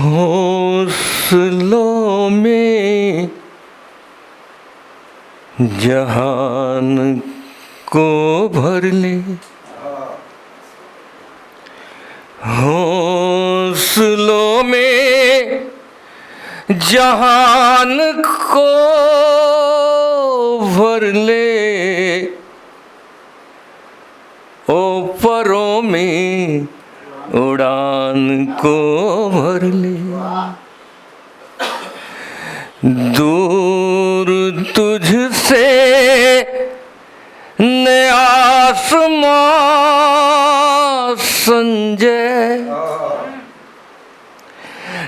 हौसलों में जहान को भर ले, हौसलों में जहान को भर ले, ओ परों में उड़ान को भर ले। दूर तुझसे न आसमां संजय,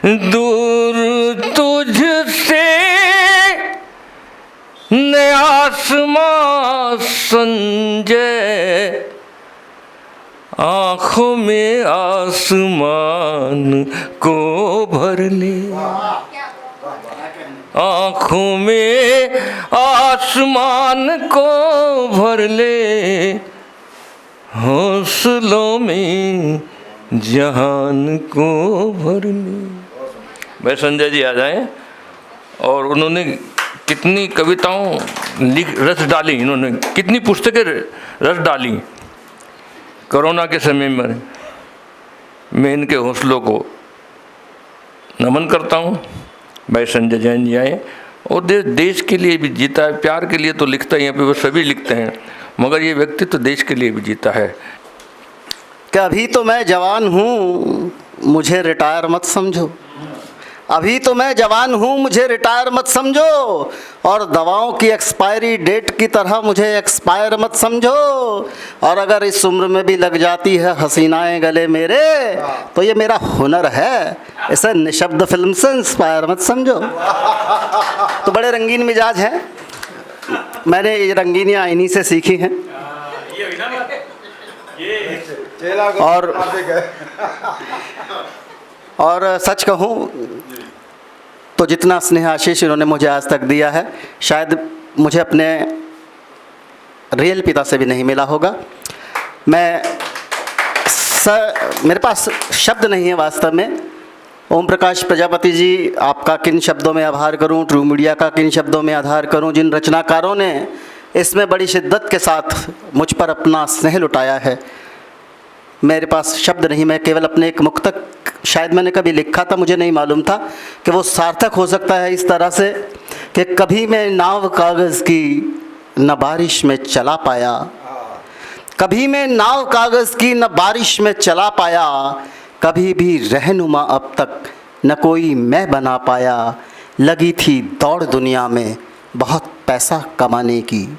दूर तुझसे न आसमां संजय, आँखों में आसमान को भर ले, आँखों में आसमान को भर ले, हौसलों में जहान को भर ले। भाई संजय जी आ जाएं। और उन्होंने कितनी कविताओं रस डाली, इन्होंने कितनी पुस्तकें रस डाली। कोरोना के समय में मैं इनके हौसलों को नमन करता हूँ। भाई संजय जैन जी आए और देश के लिए भी जीता है। प्यार के लिए तो लिखता है, यहाँ पे वो सभी लिखते हैं, मगर ये व्यक्ति तो देश के लिए भी जीता है। कि अभी तो मैं जवान हूँ, मुझे रिटायर मत समझो, अभी तो मैं जवान हूँ, मुझे रिटायर मत समझो, और दवाओं की एक्सपायरी डेट की तरह मुझे एक्सपायर मत समझो, और अगर इस उम्र में भी लग जाती है हसीनाएं गले मेरे, तो ये मेरा हुनर है, इसे निशब्द फिल्म से इंस्पायर मत समझो। तो बड़े रंगीन मिजाज हैं, मैंने ये रंगीनियाँ इन्हीं से सीखी हैं। और सच कहूँ तो जितना स्नेह आशीष इन्होंने मुझे आज तक दिया है, शायद मुझे अपने रियल पिता से भी नहीं मिला होगा। मेरे पास शब्द नहीं है वास्तव में। ओम प्रकाश प्रजापति जी, आपका किन शब्दों में आभार करूं, ट्रू मीडिया का किन शब्दों में आभार करूं, जिन रचनाकारों ने इसमें बड़ी शिद्दत के साथ मुझ पर अपना स्नेह लुटाया है। मेरे पास शब्द नहीं, मैं केवल अपने एक मुक्तक शायद मैंने कभी लिखा था, मुझे नहीं मालूम था कि वो सार्थक हो सकता है इस तरह से कि कभी मैं नाव कागज़ की न बारिश में चला पाया, कभी मैं नाव कागज़ की न बारिश में चला पाया, कभी भी रहनुमा अब तक न कोई मैं बना पाया, लगी थी दौड़ दुनिया में बहुत पैसा कमाने की,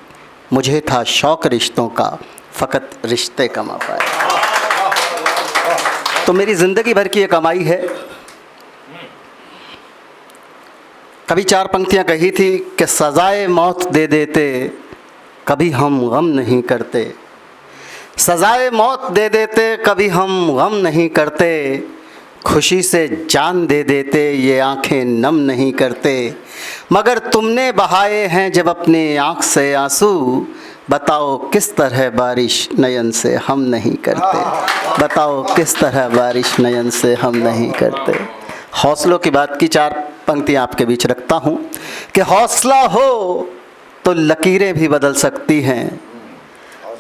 मुझे था शौक़ रिश्तों का फ़कत रिश्ते कमा पाया। तो मेरी ज़िंदगी भर की ये कमाई है। कभी 4 पंक्तियाँ कही थी कि सज़ाए मौत दे देते कभी हम गम नहीं करते, सज़ाए मौत दे देते कभी हम गम नहीं करते, खुशी से जान दे देते ये आंखें नम नहीं करते, मगर तुमने बहाए हैं जब अपने आँख से आंसू, बताओ किस तरह बारिश नयन से हम नहीं करते, बताओ किस तरह बारिश नयन से हम नहीं करते। हौसलों की बात की 4 पंक्तियाँ आपके बीच रखता हूँ कि हौसला हो तो लकीरें भी बदल सकती हैं,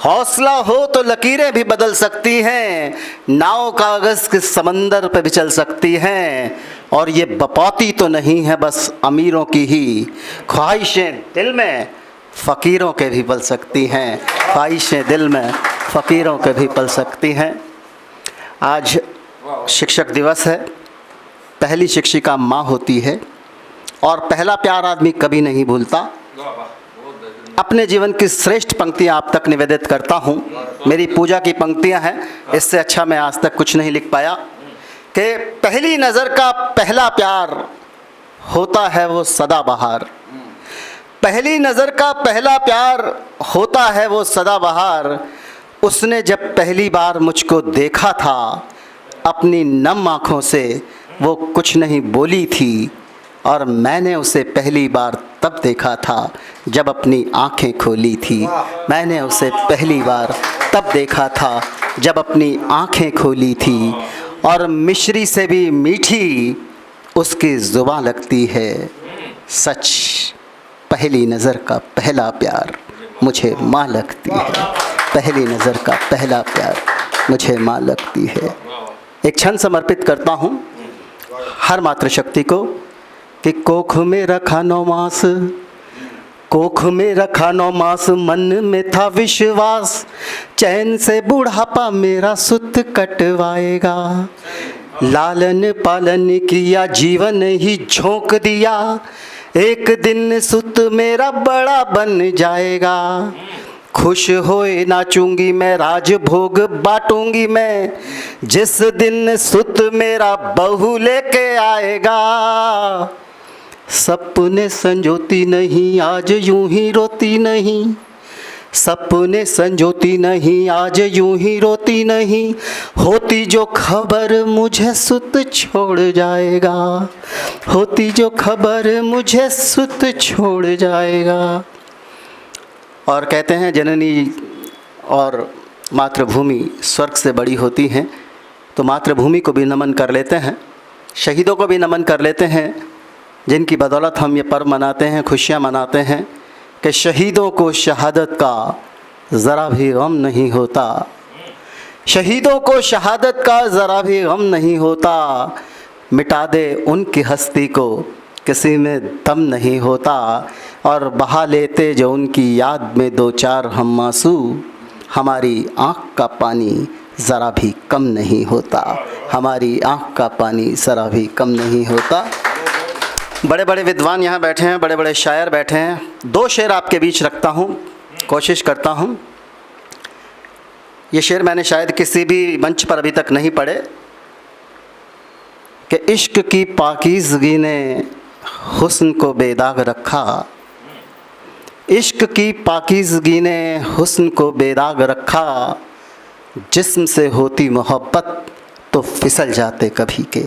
हौसला हो तो लकीरें भी बदल सकती हैं, नाव कागज़ के समंदर पे भी चल सकती हैं, और ये बपौती तो नहीं है बस अमीरों की ही, ख्वाहिशें दिल में फ़कीरों के भी पल सकती हैं, ख्वाहिशें दिल में फ़कीरों के भी पल सकती हैं। आज शिक्षक दिवस है। पहली शिक्षिका माँ होती है और पहला प्यार आदमी कभी नहीं भूलता। अपने जीवन की श्रेष्ठ पंक्तियाँ आप तक निवेदित करता हूँ। मेरी पूजा की पंक्तियाँ हैं, इससे अच्छा मैं आज तक कुछ नहीं लिख पाया। कि पहली नज़र का पहला प्यार होता है वो सदाबहार, पहली नज़र का पहला प्यार होता है वो सदाबहार, उसने जब पहली बार मुझको देखा था अपनी नम आँखों से वो कुछ नहीं बोली थी, और मैंने उसे पहली बार तब देखा था जब अपनी आँखें खोली थी, मैंने उसे पहली बार तब देखा था जब अपनी आँखें खोली थी, और मिश्री से भी मीठी उसकी ज़ुबान लगती है सच, पहली नज़र का पहला प्यार मुझे माँ लगती है, पहली नज़र का पहला प्यार मुझे माँ लगती है। एक क्षण समर्पित करता हूँ हर मातृशक्ति को कि कोख में रखा 9 मास, कोख में रखा 9 मास, मन में था विश्वास, चैन से बुढ़ापा मेरा सुत कटवाएगा। लालन पालन किया, जीवन ही झोंक दिया, एक दिन सुत मेरा बड़ा बन जाएगा। खुश होए नाचूंगी मैं, राज भोग बांटूंगी मैं, जिस दिन सुत मेरा बहू लेके आएगा। सपने संजोती नहीं आज यूं ही रोती नहीं, सपने संजोती नहीं आज यूं ही रोती नहीं, होती जो खबर मुझे सुत छोड़ जाएगा, होती जो खबर मुझे सुत छोड़ जाएगा। और कहते हैं जननी और मातृभूमि स्वर्ग से बड़ी होती हैं, तो मातृभूमि को भी नमन कर लेते हैं, शहीदों को भी नमन कर लेते हैं, जिनकी बदौलत हम ये पर्व मनाते हैं, खुशियाँ मनाते हैं कि शहीदों को शहादत का ज़रा भी गम नहीं होता, शहीदों को शहादत का ज़रा भी गम नहीं होता, मिटा दे उनकी हस्ती को किसी में दम नहीं होता, और बहा लेते जो उनकी याद में 2-4 हम आंसू, हमारी आँख का पानी ज़रा भी कम नहीं होता, हमारी आँख का पानी ज़रा भी कम नहीं होता। बड़े बड़े विद्वान यहाँ बैठे हैं, बड़े बड़े शायर बैठे हैं। 2 शेर आपके बीच रखता हूँ, कोशिश करता हूँ। ये शेर मैंने शायद किसी भी मंच पर अभी तक नहीं पढ़े कि इश्क की पाकीज़गी ने हुस्न को बेदाग रखा, इश्क की पाकीज़गी ने हुस्न को बेदाग रखा, जिस्म से होती मोहब्बत तो फिसल जाते कभी के।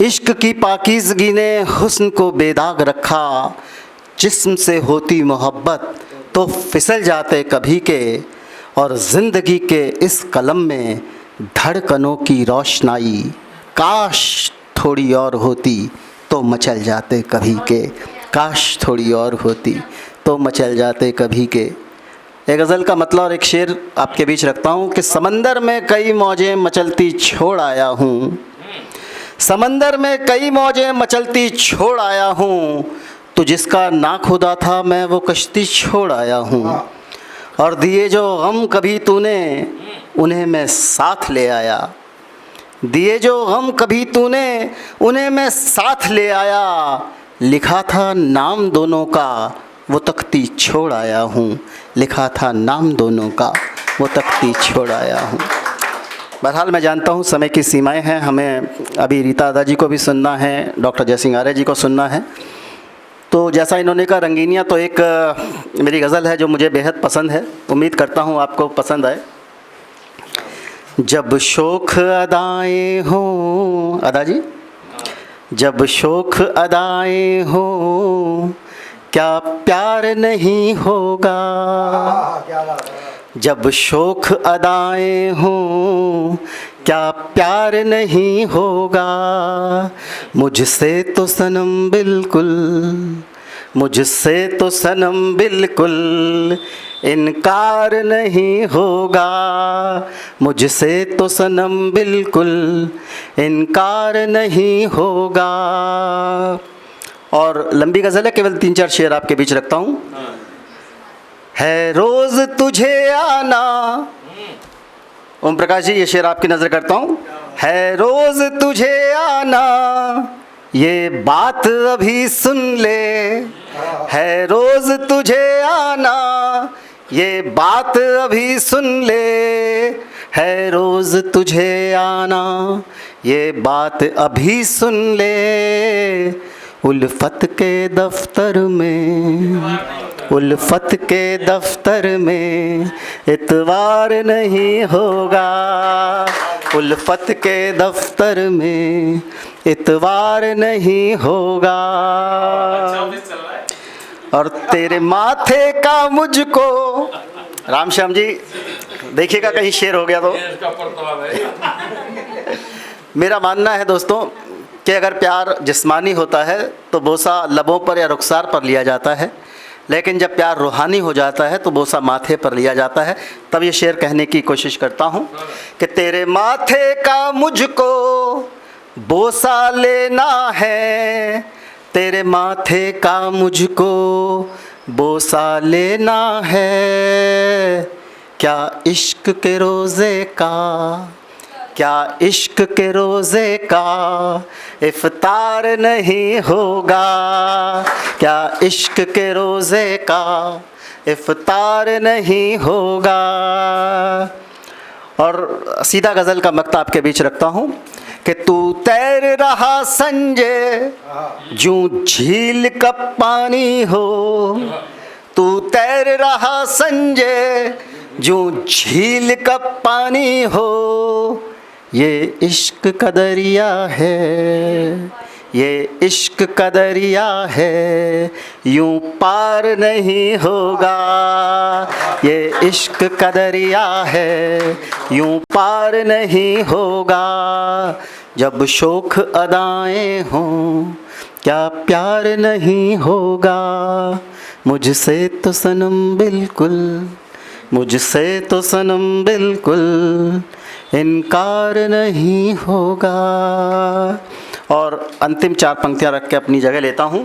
इश्क की पाकीज़गी ने हुस्न को बेदाग रखा, जिस्म से होती मोहब्बत तो फिसल जाते कभी के, और ज़िंदगी के इस कलम में धड़कनों की रोशनाई काश थोड़ी और होती तो मचल जाते कभी के, काश थोड़ी और होती तो मचल जाते कभी के। एक गज़ल का मतलब और एक शेर आपके बीच रखता हूँ कि समंदर में कई मौजें मचलती छोड़ आया हूँ, समंदर में कई मौजें मचलती छोड़ आया हूँ, तो जिसका ना खुदा था मैं वो कश्ती छोड़ आया हूँ, और दिए जो गम कभी तूने उन्हें मैं साथ ले आया, दिए जो गम कभी तूने उन्हें मैं साथ ले आया, लिखा था नाम दोनों का वो तख्ती छोड़ आया हूँ, लिखा था नाम दोनों का वो तख्ती छोड़ आया हूँ। बहरहाल मैं जानता हूँ समय की सीमाएं हैं, हमें अभी रीता अदा जी को भी सुनना है, डॉक्टर जयसिंह आर्य जी को सुनना है। तो जैसा इन्होंने कहा रंगीनियाँ, तो एक मेरी गज़ल है जो मुझे बेहद पसंद है, उम्मीद करता हूँ आपको पसंद आए। जब शोख अदाएँ हों, अदा जी, जब शोख अदाएँ हों क्या प्यार नहीं होगा, जब शोख अदाएँ हों क्या प्यार नहीं होगा, मुझसे तो सनम बिल्कुल, मुझसे तो सनम बिल्कुल इनकार नहीं होगा, मुझसे तो सनम बिल्कुल इनकार नहीं होगा। और लंबी गज़ल है, केवल 3-4 शेर आपके बीच रखता हूँ। है रोज़ तुझे आना, ओम प्रकाश जी ये शेर आपकी नज़र करता हूँ। है रोज़ तुझे आना ये बात अभी सुन ले, है रोज़ तुझे आना ये बात अभी सुन ले, है रोज़ तुझे आना ये बात अभी सुन ले, उल्फत के दफ्तर में, उल्फत के दफ्तर में इतवार नहीं होगा, उल्फत के दफ्तर में इतवार नहीं होगा। और तेरे माथे का मुझको, राम श्याम जी देखिएगा कहीं शेर हो गया तो। मेरा मानना है दोस्तों कि अगर प्यार जिस्मानी होता है तो बोसा लबों पर या रुखसार पर लिया जाता है, लेकिन जब प्यार रूहानी हो जाता है तो बोसा माथे पर लिया जाता है। तब ये शेर कहने की कोशिश करता हूँ कि तेरे माथे का मुझको बोसा लेना है, तेरे माथे का मुझको बोसा लेना है। क्या इश्क के रोज़े का, क्या इश्क के रोज़े का इफ्तार नहीं होगा, क्या इश्क के रोज़े का इफ्तार नहीं होगा। और सीधा गज़ल का मक्ता आपके बीच रखता हूँ कि तू तैर रहा संजय जूं झील का पानी हो, तू तैर रहा संजय जूं झील का पानी हो। ये इश्क का दरिया है, ये इश्क का दरिया है, यूं पार नहीं होगा। ये इश्क का दरिया है, यूं पार नहीं होगा। जब शोख अदाएं हों क्या प्यार नहीं होगा। मुझसे तो सनम बिल्कुल, मुझसे तो सनम बिल्कुल इनकार नहीं होगा। और अंतिम 4 पंक्तियां रख के अपनी जगह लेता हूँ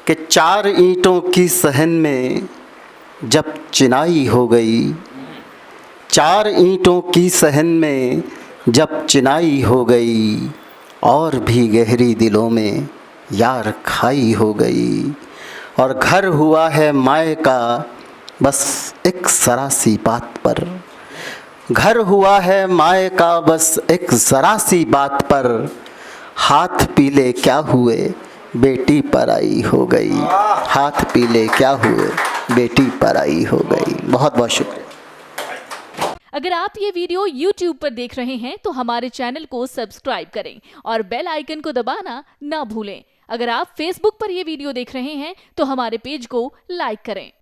कि 4 ईंटों की सहन में जब चिनाई हो गई, 4 ईंटों की सहन में जब चिनाई हो गई, और भी गहरी दिलों में यार खाई हो गई। और घर हुआ है माए का बस एक ज़रा सी बात पर, घर हुआ है माए का बस एक ज़रा सी बात पर, हाथ पीले क्या हुए बेटी पराई हो गई, हाथ पीले क्या हुए बेटी पराई हो गई। बहुत बहुत शुक्रिया। अगर आप ये वीडियो YouTube पर देख रहे हैं तो हमारे चैनल को सब्सक्राइब करें और बेल आइकन को दबाना ना भूलें। अगर आप Facebook पर ये वीडियो देख रहे हैं तो हमारे पेज को लाइक करें।